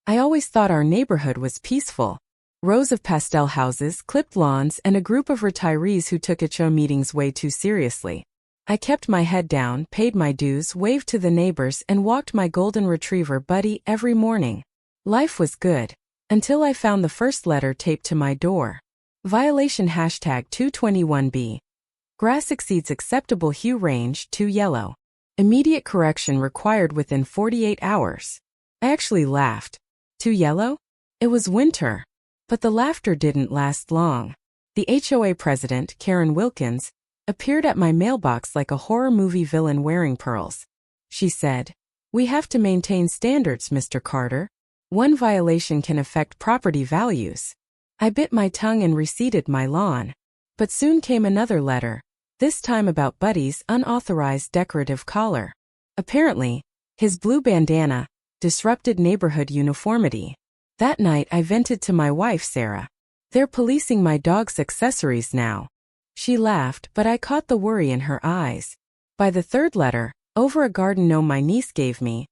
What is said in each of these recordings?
I always thought our neighborhood was peaceful. Rows of pastel houses, clipped lawns, and a group of retirees who took HOA meetings way too seriously. I kept my head down, paid my dues, waved to the neighbors, and walked my golden retriever Buddy every morning. Life was good. Until I found the first letter taped to my door. Violation #221B. Grass exceeds acceptable hue range, too yellow. Immediate correction required within 48 hours. I actually laughed. Too yellow? It was winter. But the laughter didn't last long. The HOA president, Karen Wilkins, appeared at my mailbox like a horror movie villain wearing pearls. She said, "We have to maintain standards, Mr. Carter. One violation can affect property values." I bit my tongue and reseeded my lawn. But soon came another letter, this time about Buddy's unauthorized decorative collar. Apparently, his blue bandana disrupted neighborhood uniformity. That night I vented to my wife, Sarah. "They're policing my dog's accessories now." She laughed, but I caught the worry in her eyes. By the third letter, over a garden gnome my niece gave me,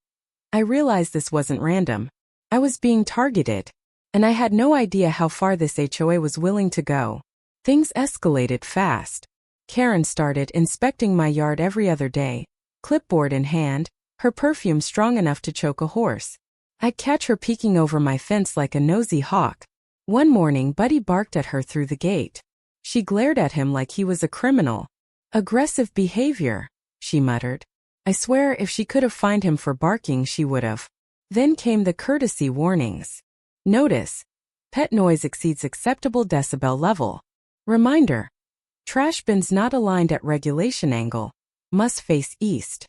I realized this wasn't random. I was being targeted, and I had no idea how far this HOA was willing to go. Things escalated fast. Karen started inspecting my yard every other day, clipboard in hand, her perfume strong enough to choke a horse. I'd catch her peeking over my fence like a nosy hawk. One morning, Buddy barked at her through the gate. She glared at him like he was a criminal. "Aggressive behavior," she muttered. I swear if she could have fined him for barking, she would have. Then came the courtesy warnings. Notice: pet noise exceeds acceptable decibel level. Reminder: trash bins not aligned at regulation angle must face east.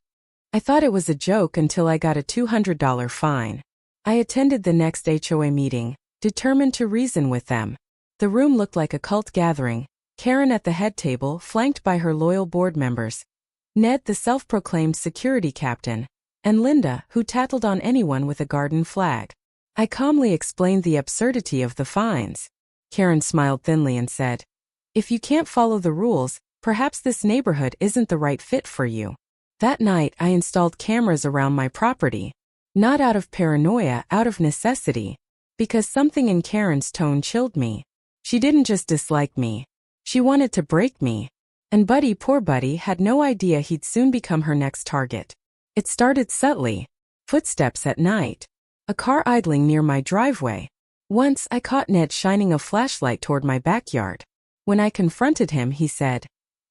I thought it was a joke until I got a $200 fine. I attended the next HOA meeting, determined to reason with them. The room looked like a cult gathering, Karen at the head table, flanked by her loyal board members, Ned, the self-proclaimed security captain, and Linda, who tattled on anyone with a garden flag. I calmly explained the absurdity of the fines. Karen smiled thinly and said, "If you can't follow the rules, perhaps this neighborhood isn't the right fit for you." That night I installed cameras around my property. Not out of paranoia, out of necessity. Because something in Karen's tone chilled me. She didn't just dislike me. She wanted to break me. And Buddy, poor Buddy, had no idea he'd soon become her next target. It started subtly. Footsteps at night. A car idling near my driveway. Once I caught Ned shining a flashlight toward my backyard. When I confronted him, he said,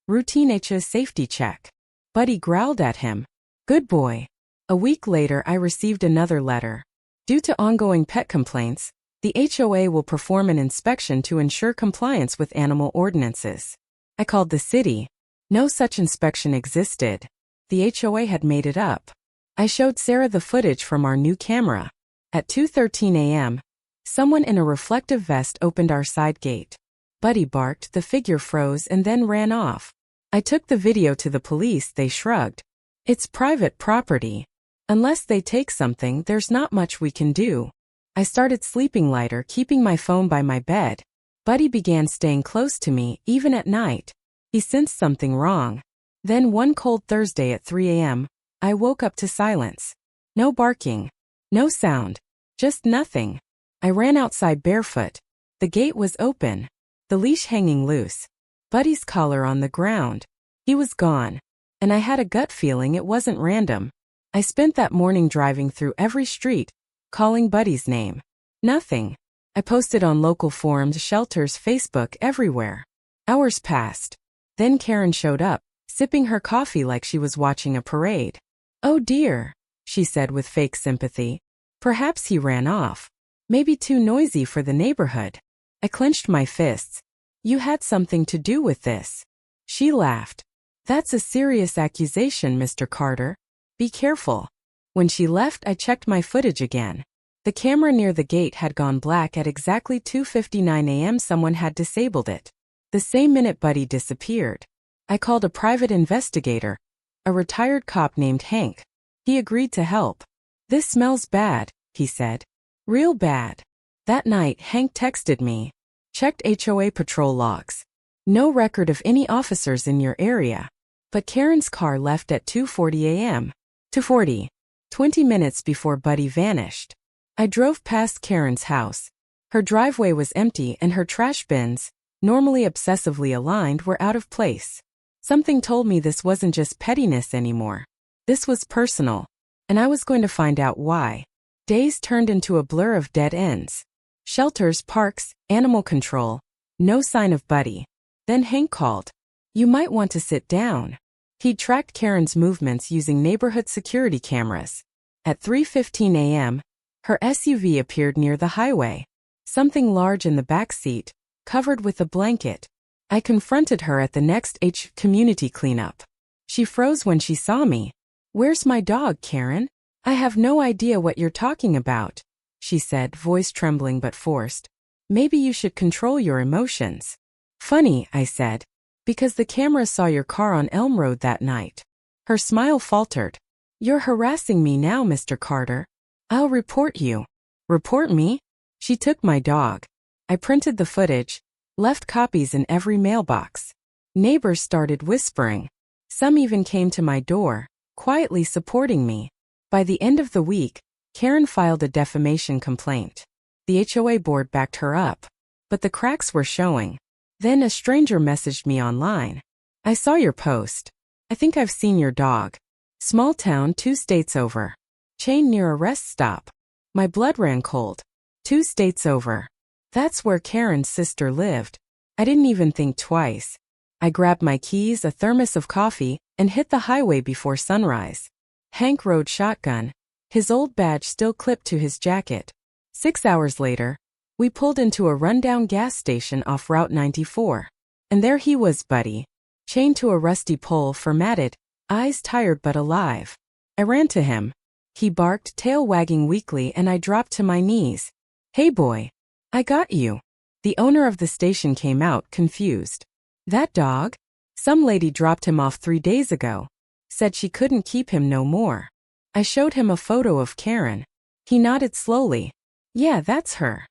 "Routine HOA safety check." Buddy growled at him. "Good boy." A week later I received another letter. Due to ongoing pet complaints, the HOA will perform an inspection to ensure compliance with animal ordinances. I called the city. No such inspection existed. The HOA had made it up. I showed Sarah the footage from our new camera. At 2:13 a.m., someone in a reflective vest opened our side gate. Buddy barked, the figure froze, and then ran off. I took the video to the police. They shrugged. "It's private property. Unless they take something, there's not much we can do." I started sleeping lighter, keeping my phone by my bed. Buddy began staying close to me, even at night. He sensed something wrong. Then one cold Thursday at 3 a.m., I woke up to silence. No barking. No sound. Just nothing. I ran outside barefoot. The gate was open. The leash hanging loose. Buddy's collar on the ground. He was gone. And I had a gut feeling it wasn't random. I spent that morning driving through every street, calling Buddy's name. Nothing. I posted on local forums, shelters, Facebook, everywhere. Hours passed. Then Karen showed up, sipping her coffee like she was watching a parade. "Oh dear," she said with fake sympathy. "Perhaps he ran off. Maybe too noisy for the neighborhood." I clenched my fists. "You had something to do with this." She laughed. "That's a serious accusation, Mr. Carter. Be careful." When she left, I checked my footage again. The camera near the gate had gone black at exactly 2:59 a.m. Someone had disabled it. The same minute Buddy disappeared. I called a private investigator, a retired cop named Hank. He agreed to help. "This smells bad," he said. "Real bad." That night, Hank texted me. "Checked HOA patrol logs. No record of any officers in your area. But Karen's car left at 2:40 a.m. 2:40. 20 minutes before Buddy vanished." I drove past Karen's house. Her driveway was empty and her trash bins, normally obsessively aligned, were out of place. Something told me this wasn't just pettiness anymore. This was personal, and I was going to find out why. Days turned into a blur of dead ends. Shelters, parks, animal control. No sign of Buddy. Then Hank called. "You might want to sit down." He tracked Karen's movements using neighborhood security cameras. At 3:15 a.m., her SUV appeared near the highway. Something large in the back seat, covered with a blanket. I confronted her at the next community cleanup. She froze when she saw me. "Where's my dog, Karen?" "I have no idea what you're talking about," she said, voice trembling but forced. "Maybe you should control your emotions." "Funny," I said, "because the camera saw your car on Elm Road that night." Her smile faltered. "You're harassing me now, Mr. Carter. I'll report you." "Report me?" She took my dog. I printed the footage, left copies in every mailbox. Neighbors started whispering. Some even came to my door, quietly supporting me. By the end of the week, Karen filed a defamation complaint. The HOA board backed her up, but the cracks were showing. Then a stranger messaged me online. "I saw your post. I think I've seen your dog. Small town 2 states over. Chain near a rest stop." My blood ran cold. 2 states over. That's where Karen's sister lived. I didn't even think twice. I grabbed my keys, a thermos of coffee, and hit the highway before sunrise. Hank rode shotgun, his old badge still clipped to his jacket. 6 hours later, we pulled into a rundown gas station off Route 94. And there he was, Buddy, chained to a rusty pole, formatted, eyes tired but alive. I ran to him. He barked, tail wagging weakly, and I dropped to my knees. "Hey boy, I got you." The owner of the station came out, confused. "That dog? Some lady dropped him off 3 days ago. Said she couldn't keep him no more." I showed him a photo of Karen. He nodded slowly. "Yeah, that's her."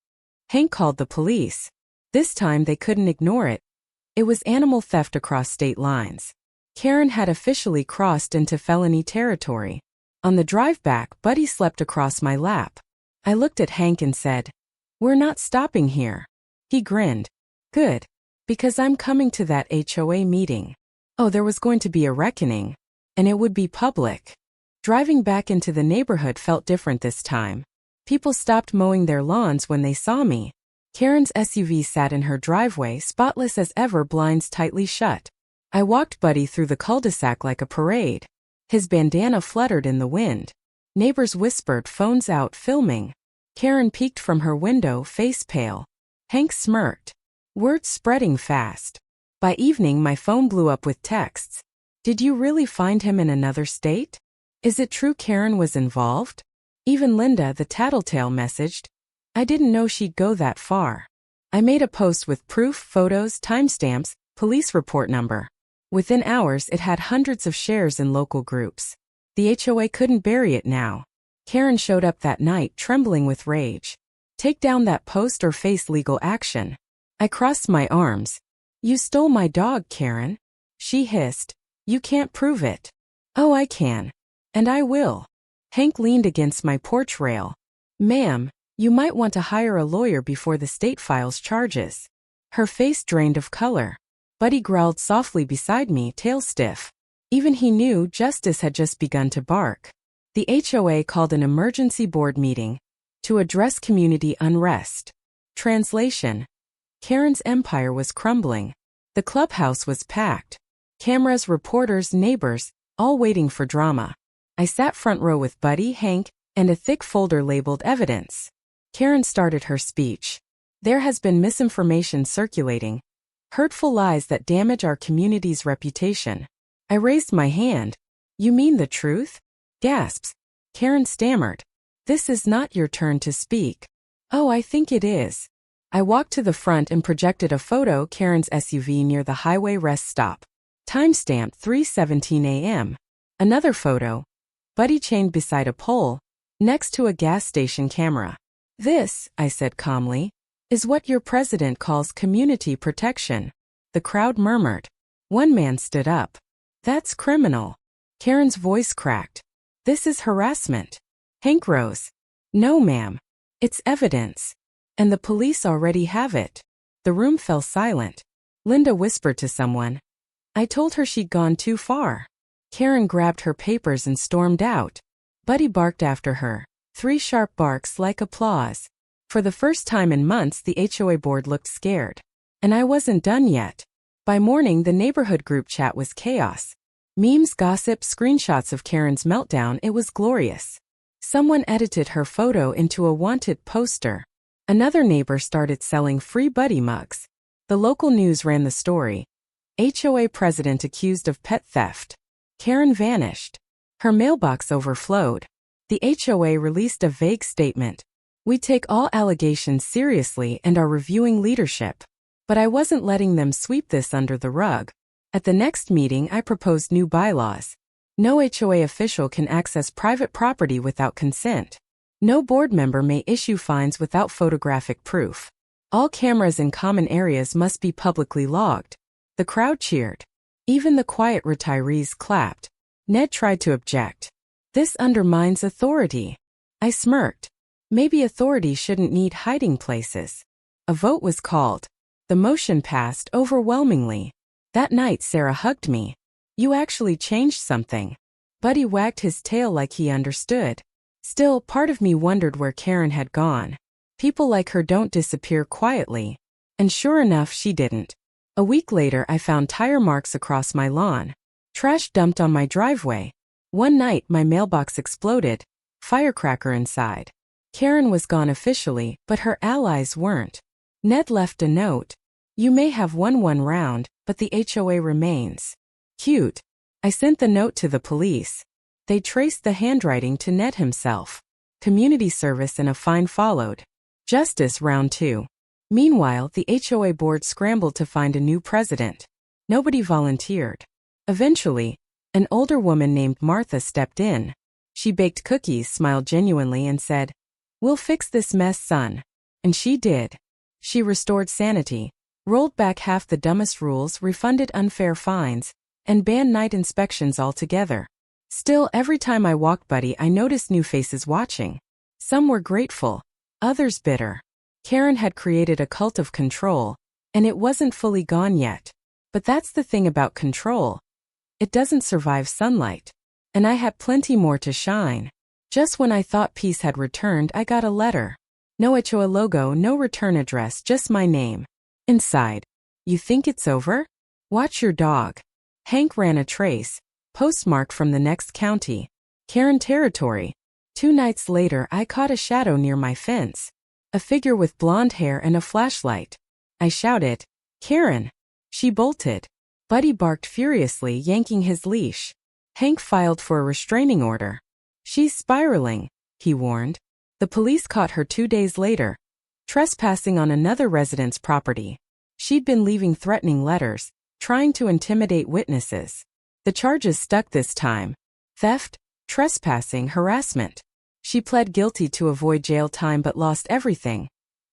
Hank called the police. This time they couldn't ignore it. It was animal theft across state lines. Karen had officially crossed into felony territory. On the drive back, Buddy slept across my lap. I looked at Hank and said, "We're not stopping here." He grinned. "Good. Because I'm coming to that HOA meeting." Oh, there was going to be a reckoning. And it would be public. Driving back into the neighborhood felt different this time. People stopped mowing their lawns when they saw me. Karen's SUV sat in her driveway, spotless as ever, blinds tightly shut. I walked Buddy through the cul-de-sac like a parade. His bandana fluttered in the wind. Neighbors whispered, phones out, filming. Karen peeked from her window, face pale. Hank smirked. Word spreading fast. By evening, my phone blew up with texts. "Did you really find him in another state? Is it true Karen was involved?" Even Linda, the tattletale, messaged. I didn't know she'd go that far. I made a post with proof, photos, timestamps, police report number. Within hours, it had hundreds of shares in local groups. The HOA couldn't bury it now. Karen showed up that night, trembling with rage. "Take down that post or face legal action." I crossed my arms. "You stole my dog, Karen." She hissed. "You can't prove it." "Oh, I can. And I will." Hank leaned against my porch rail. "Ma'am, you might want to hire a lawyer before the state files charges." Her face drained of color. Buddy growled softly beside me, tail stiff. Even he knew justice had just begun to bark. The HOA called an emergency board meeting to address community unrest. Translation: Karen's empire was crumbling. The clubhouse was packed. Cameras, reporters, neighbors, all waiting for drama. I sat front row with Buddy, Hank, and a thick folder labeled evidence. Karen started her speech. "There has been misinformation circulating. Hurtful lies that damage our community's reputation." I raised my hand. "You mean the truth?" Gasps. Karen stammered. "This is not your turn to speak." "Oh, I think it is." I walked to the front and projected a photo, Karen's SUV near the highway rest stop. Timestamp 3:17 a.m. Another photo. Buddy chained beside a pole, next to a gas station camera. "This," I said calmly, "is what your president calls community protection." The crowd murmured. One man stood up. "That's criminal." Karen's voice cracked. "This is harassment." Hank rose. "No, ma'am. It's evidence. And the police already have it. The room fell silent. Linda whispered to someone. I told her she'd gone too far. Karen grabbed her papers and stormed out. Buddy barked after her. 3 sharp barks like applause. For the first time in months, the HOA board looked scared. And I wasn't done yet. By morning, the neighborhood group chat was chaos. Memes, gossip, screenshots of Karen's meltdown. It was glorious. Someone edited her photo into a wanted poster. Another neighbor started selling free Buddy mugs. The local news ran the story. HOA president accused of pet theft. Karen vanished. Her mailbox overflowed. The HOA released a vague statement. We take all allegations seriously and are reviewing leadership. But I wasn't letting them sweep this under the rug. At the next meeting, I proposed new bylaws. No HOA official can access private property without consent. No board member may issue fines without photographic proof. All cameras in common areas must be publicly logged. The crowd cheered. Even the quiet retirees clapped. Ned tried to object. This undermines authority. I smirked. Maybe authority shouldn't need hiding places. A vote was called. The motion passed overwhelmingly. That night Sarah hugged me. You actually changed something. Buddy wagged his tail like he understood. Still, part of me wondered where Karen had gone. People like her don't disappear quietly. And sure enough, she didn't. A week later, I found tire marks across my lawn. Trash dumped on my driveway. One night, my mailbox exploded. Firecracker inside. Karen was gone officially, but her allies weren't. Ned left a note. You may have won one round, but the HOA remains. Cute. I sent the note to the police. They traced the handwriting to Ned himself. Community service and a fine followed. Justice round 2. Meanwhile, the HOA board scrambled to find a new president. Nobody volunteered. Eventually, an older woman named Martha stepped in. She baked cookies, smiled genuinely, and said, We'll fix this mess, son. And she did. She restored sanity, rolled back half the dumbest rules, refunded unfair fines, and banned night inspections altogether. Still, every time I walked Buddy, I noticed new faces watching. Some were grateful, others bitter. Karen had created a cult of control, and it wasn't fully gone yet. But that's the thing about control. It doesn't survive sunlight. And I had plenty more to shine. Just when I thought peace had returned, I got a letter. No HOA logo, no return address, just my name. Inside. You think it's over? Watch your dog. Hank ran a trace, postmarked from the next county. Karen territory. 2 nights later, I caught a shadow near my fence. A figure with blonde hair and a flashlight. I shouted, Karen. She bolted. Buddy barked furiously, yanking his leash. Hank filed for a restraining order. She's spiraling, he warned. The police caught her 2 days later, trespassing on another resident's property. She'd been leaving threatening letters, trying to intimidate witnesses. The charges stuck this time. Theft, trespassing, harassment. She pled guilty to avoid jail time but lost everything.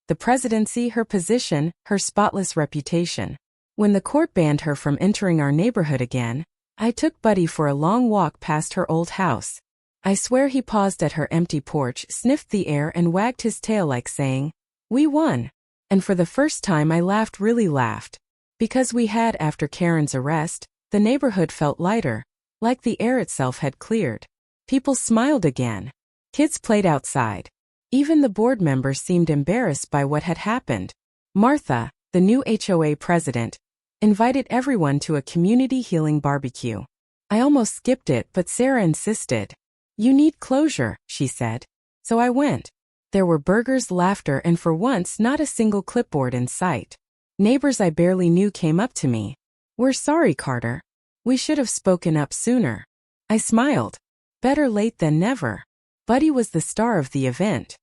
The presidency, her position, her spotless reputation. When the court banned her from entering our neighborhood again, I took Buddy for a long walk past her old house. I swear he paused at her empty porch, sniffed the air, and wagged his tail like saying, We won. And for the first time I laughed, really laughed. Because we had, after Karen's arrest, the neighborhood felt lighter, like the air itself had cleared. People smiled again. Kids played outside. Even the board members seemed embarrassed by what had happened. Martha, the new HOA president, invited everyone to a community healing barbecue. I almost skipped it, but Sarah insisted. You need closure, she said. So I went. There were burgers, laughter, and for once not a single clipboard in sight. Neighbors I barely knew came up to me. We're sorry, Carter. We should have spoken up sooner. I smiled. Better late than never. Buddy was the star of the event.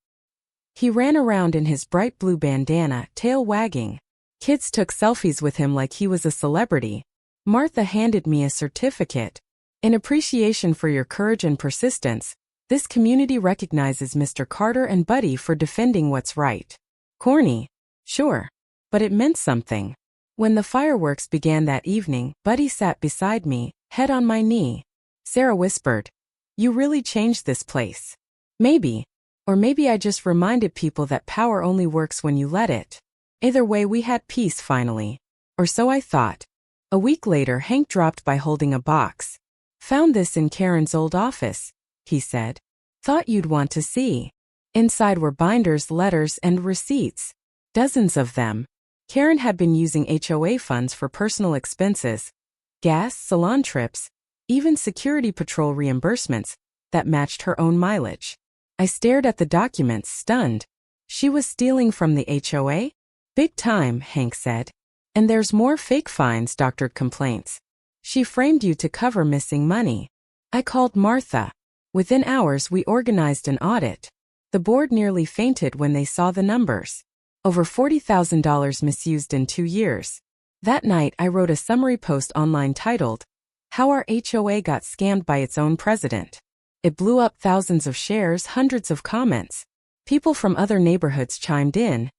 He ran around in his bright blue bandana, tail wagging. Kids took selfies with him like he was a celebrity. Martha handed me a certificate. In appreciation for your courage and persistence, this community recognizes Mr. Carter and Buddy for defending what's right. Corny. Sure. But it meant something. When the fireworks began that evening, Buddy sat beside me, head on my knee. Sarah whispered, You really changed this place. Maybe. Or maybe I just reminded people that power only works when you let it. Either way, we had peace finally. Or so I thought. A week later, Hank dropped by holding a box. "Found this in Karen's old office," he said. "Thought you'd want to see." Inside were binders, letters, and receipts. Dozens of them. Karen had been using HOA funds for personal expenses, gas, salon trips, even security patrol reimbursements that matched her own mileage. I stared at the documents, stunned. She was stealing from the HOA? "Big time," Hank said. "And there's more fake fines," doctored complaints. "She framed you to cover missing money." I called Martha. Within hours, we organized an audit. The board nearly fainted when they saw the numbers. Over $40,000 misused in 2 years. That night, I wrote a summary post online titled, "How Our HOA Got Scammed by Its Own President." It blew up, thousands of shares, hundreds of comments. People from other neighborhoods chimed in,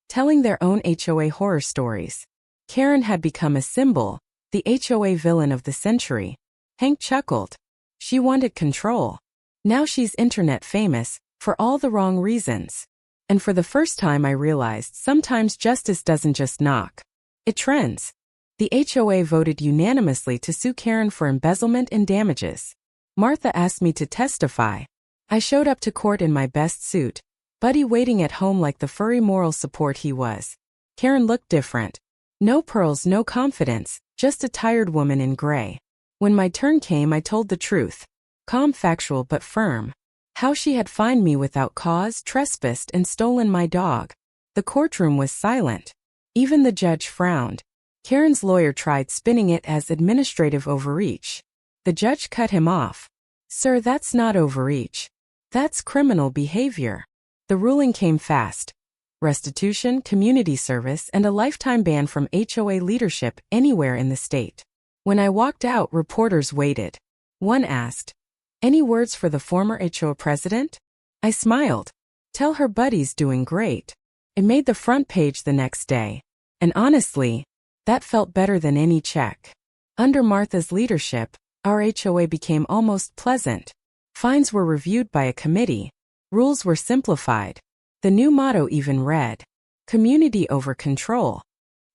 telling their own HOA horror stories. Karen had become a symbol, the HOA villain of the century. Hank chuckled. She wanted control. Now she's internet famous, for all the wrong reasons. And for the first time I realized sometimes justice doesn't just knock. It trends. The HOA voted unanimously to sue Karen for embezzlement and damages. Martha asked me to testify. I showed up to court in my best suit, Buddy waiting at home like the furry moral support he was. Karen looked different. No pearls, no confidence, just a tired woman in gray. When my turn came, I told the truth. Calm, factual, but firm. How she had fined me without cause, trespassed, and stolen my dog. The courtroom was silent. Even the judge frowned. Karen's lawyer tried spinning it as administrative overreach. The judge cut him off. "Sir, that's not overreach. That's criminal behavior." The ruling came fast. Restitution, community service, and a lifetime ban from HOA leadership anywhere in the state. When I walked out, reporters waited. One asked, "Any words for the former HOA president?" I smiled. "Tell her Buddy's doing great." It made the front page the next day. And honestly, that felt better than any check. Under Martha's leadership, our HOA became almost pleasant. Fines were reviewed by a committee. Rules were simplified. The new motto even read, "Community over control."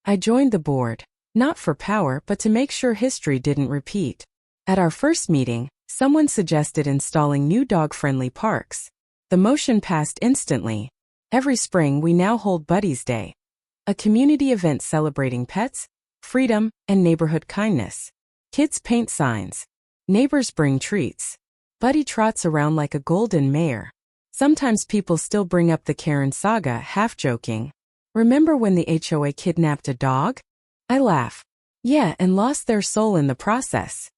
I joined the board, not for power but to make sure history didn't repeat. At our first meeting, someone suggested installing new dog-friendly parks. The motion passed instantly. Every spring we now hold Buddy's Day, a community event celebrating pets, freedom, and neighborhood kindness. Kids paint signs. Neighbors bring treats. Buddy trots around like a golden mare. Sometimes people still bring up the Karen saga, half-joking. "Remember when the HOA kidnapped a dog?" I laugh. "Yeah, and lost their soul in the process."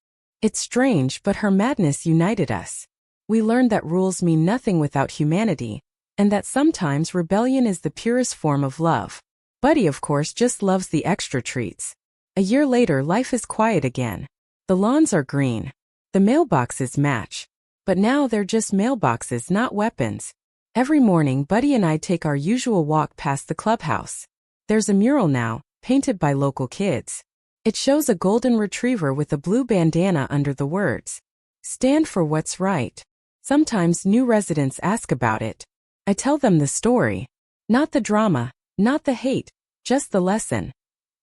It's strange, but her madness united us. We learned that rules mean nothing without humanity, and that sometimes rebellion is the purest form of love. Buddy, of course, just loves the extra treats. A year later, life is quiet again. The lawns are green. The mailboxes match. But now they're just mailboxes, not weapons. Every morning, Buddy and I take our usual walk past the clubhouse. There's a mural now, painted by local kids. It shows a golden retriever with a blue bandana under the words, "Stand for what's right." Sometimes new residents ask about it. I tell them the story. Not the drama, not the hate, just the lesson.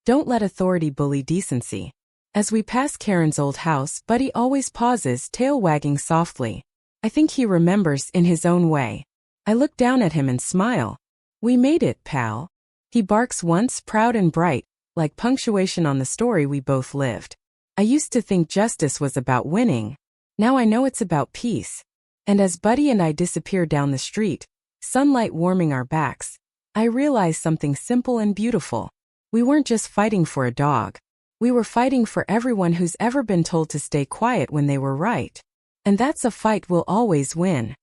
Don't let authority bully decency. As we pass Karen's old house, Buddy always pauses, tail wagging softly. I think he remembers in his own way. I look down at him and smile. "We made it, pal." He barks once, proud and bright, like punctuation on the story we both lived. I used to think justice was about winning. Now I know it's about peace. And as Buddy and I disappear down the street, sunlight warming our backs, I realize something simple and beautiful. We weren't just fighting for a dog. We were fighting for everyone who's ever been told to stay quiet when they were right. And that's a fight we'll always win.